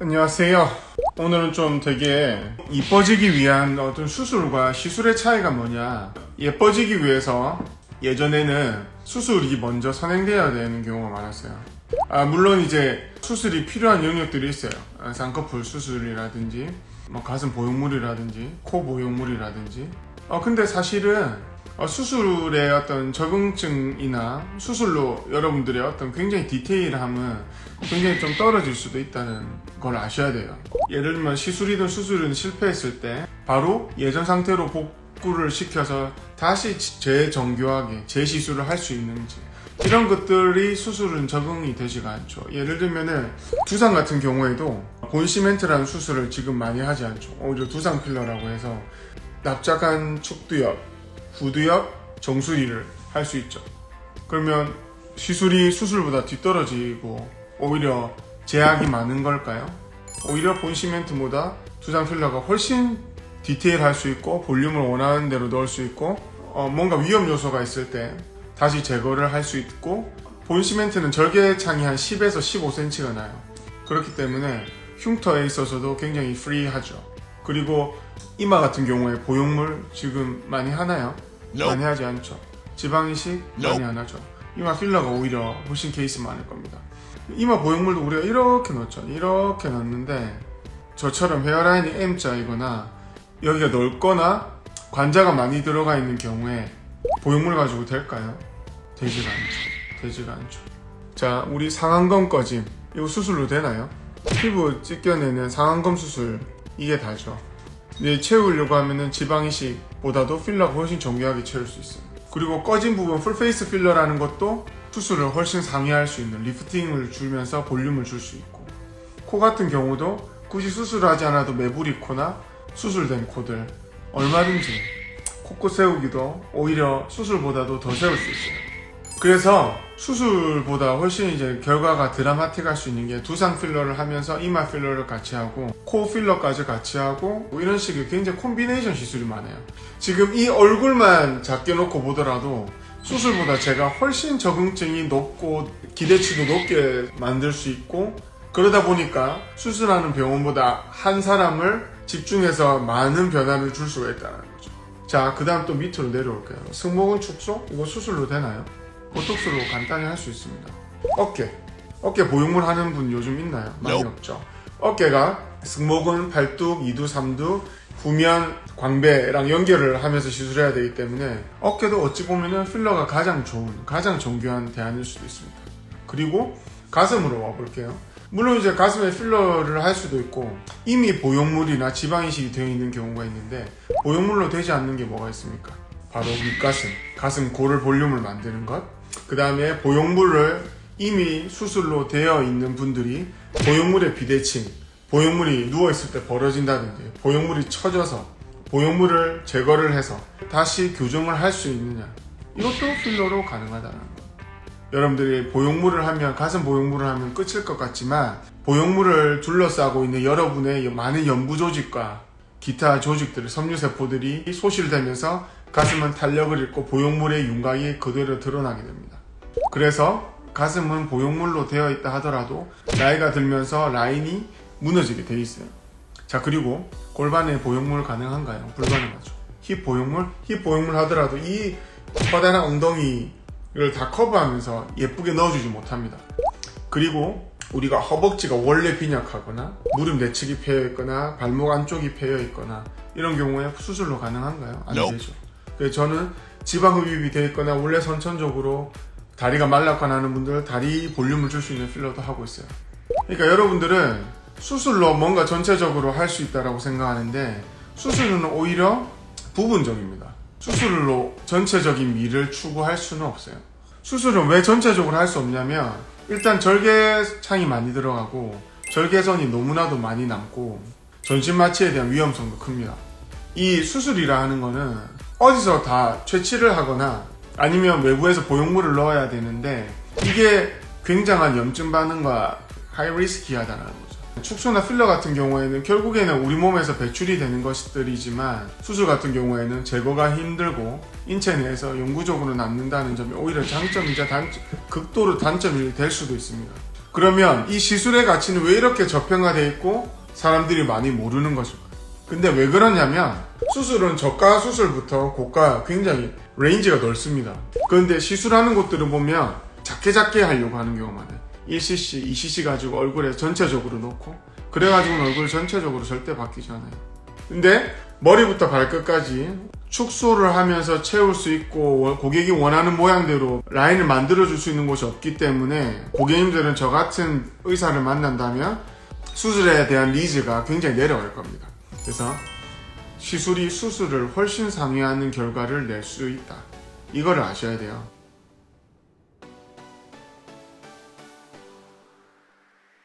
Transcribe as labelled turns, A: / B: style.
A: 안녕하세요. 오늘은 좀 되게 이뻐지기 위한 어떤 수술과 시술의 차이가 뭐냐. 예뻐지기 위해서 예전에는 수술이 먼저 선행되어야 되는 경우가 많았어요. 물론 이제 수술이 필요한 영역들이 있어요. 쌍꺼풀 수술이라든지 가슴 보형물이라든지 코 보형물이라든지. 근데 사실은 수술의 어떤 적응증이나 수술로 여러분들의 어떤 굉장히 디테일함은 굉장히 좀 떨어질 수도 있다는 걸 아셔야 돼요. 예를 들면 시술이든 수술이든 실패했을 때 바로 예전 상태로 복구를 시켜서 다시 재정교하게 재시술을 할 수 있는지, 이런 것들이 수술은 적응이 되지가 않죠. 예를 들면은 두상 같은 경우에도 본시멘트라는 수술을 지금 많이 하지 않죠. 오히려 두상 필러라고 해서 납작한 축두엽, 후두엽, 정수리를 할 수 있죠. 그러면 시술이 수술보다 뒤떨어지고 오히려 제약이 많은 걸까요? 오히려 본시멘트보다 두상 필러가 훨씬 디테일할 수 있고 볼륨을 원하는 대로 넣을 수 있고 뭔가 위험 요소가 있을 때 다시 제거를 할 수 있고, 본시멘트는 절개창이 한 10에서 15cm가 나요. 그렇기 때문에 흉터에 있어서도 굉장히 프리하죠. 그리고 이마 같은 경우에 보형물 지금 많이 하나요? 많이 하지 않죠. 지방이식 많이 안 하죠. 이마 필러가 오히려 훨씬 케이스 많을 겁니다. 이마 보형물도 우리가 이렇게 넣죠. 이렇게 넣는데 저처럼 헤어라인이 M자이거나 여기가 넓거나 관자가 많이 들어가 있는 경우에 보형물 가지고 될까요? 되지가 않죠. 자, 우리 상안검 꺼짐, 이거 수술로 되나요? 피부 찢겨내는 상안검 수술, 이게 다죠. 근데 채우려고 하면은 지방이식보다도 필러가 훨씬 정교하게 채울 수 있어요. 그리고 꺼진 부분 풀페이스 필러라는 것도 수술을 훨씬 상회할 수 있는, 리프팅을 주면서 볼륨을 줄 수 있고, 코 같은 경우도 굳이 수술하지 않아도 매부리 코나 수술된 코들 얼마든지 코끝 세우기도 오히려 수술보다도 더 세울 수 있어요. 그래서 수술보다 훨씬 이제 결과가 드라마틱할 수 있는 게 두상 필러를 하면서 이마 필러를 같이 하고 코 필러까지 같이 하고 이런 식의 굉장히 콤비네이션 시술이 많아요. 지금 이 얼굴만 작게 놓고 보더라도 수술보다 제가 훨씬 적응증이 높고 기대치도 높게 만들 수 있고, 그러다 보니까 수술하는 병원보다 한 사람을 집중해서 많은 변화를 줄 수가 있다는 거죠. 자, 그 다음 또 밑으로 내려올게요. 승모근 축소? 이거 수술로 되나요? 보톡스로 간단히 할 수 있습니다. 어깨 보형물 하는 분 요즘 있나요? 많이 없죠. 어깨가 승모근, 팔뚝, 이두, 삼두, 후면, 광배랑 연결을 하면서 시술해야 되기 때문에 어깨도 어찌 보면은 필러가 가장 좋은, 가장 정교한 대안일 수도 있습니다. 그리고 가슴으로 와볼게요. 물론 이제 가슴에 필러를 할 수도 있고 이미 보형물이나 지방이식이 되어 있는 경우가 있는데, 보형물로 되지 않는 게 뭐가 있습니까? 바로 윗가슴, 가슴 고를 볼륨을 만드는 것. 그 다음에 보형물을 이미 수술로 되어 있는 분들이 보형물의 비대칭, 보형물이 누워있을 때 벌어진다든지 보형물이 처져서 보형물을 제거를 해서 다시 교정을 할 수 있느냐, 이것도 필러로 가능하다는 거. 여러분들이 보형물을 하면, 가슴 보형물을 하면 끝일 것 같지만 보형물을 둘러싸고 있는 여러분의 많은 연부 조직과 기타 조직들, 섬유세포들이 소실되면서 가슴은 탄력을 잃고 보형물의 윤곽이 그대로 드러나게 됩니다. 그래서 가슴은 보형물로 되어 있다 하더라도 나이가 들면서 라인이 무너지게 되어 있어요. 자, 그리고 골반에 보형물 가능한가요? 불가능하죠. 힙 보형물 하더라도 이 커다란 엉덩이를 다 커버하면서 예쁘게 넣어주지 못합니다. 그리고 우리가 허벅지가 원래 빈약하거나 무릎 내측이 패여 있거나 발목 안쪽이 패여 있거나 이런 경우에 수술로 가능한가요? 안 되죠. 그래서 저는 지방 흡입이 되어 있거나 원래 선천적으로 다리가 말랐거나 하는 분들 다리 볼륨을 줄 수 있는 필러도 하고 있어요. 그러니까 여러분들은 수술로 뭔가 전체적으로 할 수 있다고 생각하는데 수술은 오히려 부분적입니다. 수술로 전체적인 미를 추구할 수는 없어요. 수술은 왜 전체적으로 할 수 없냐면, 일단 절개창이 많이 들어가고 절개선이 너무나도 많이 남고 전신 마취에 대한 위험성도 큽니다. 이 수술이라 하는 거는 어디서 다 채취를 하거나 아니면 외부에서 보형물을 넣어야 되는데, 이게 굉장한 염증 반응과 하이리스키하다는 거죠. 축소나 필러 같은 경우에는 결국에는 우리 몸에서 배출이 되는 것들이지만, 수술 같은 경우에는 제거가 힘들고 인체 내에서 영구적으로 남는다는 점이 오히려 장점이자 극도로 단점이 될 수도 있습니다. 그러면 이 시술의 가치는 왜 이렇게 저평가되어 있고 사람들이 많이 모르는 것일까요? 근데 왜 그러냐면 수술은 저가 수술부터 고가 굉장히 레인지가 넓습니다. 그런데 시술하는 곳들을 보면 작게 하려고 하는 경우가 많아요. 1cc, 2cc 가지고 얼굴에 전체적으로 놓고 그래가지고는 얼굴 전체적으로 절대 바뀌지 않아요. 근데 머리부터 발끝까지 축소를 하면서 채울 수 있고 고객이 원하는 모양대로 라인을 만들어줄 수 있는 곳이 없기 때문에 고객님들은 저 같은 의사를 만난다면 수술에 대한 니즈가 굉장히 내려갈 겁니다. 그래서 시술이 수술을 훨씬 상회하는 결과를 낼 수 있다. 이거를 아셔야 돼요.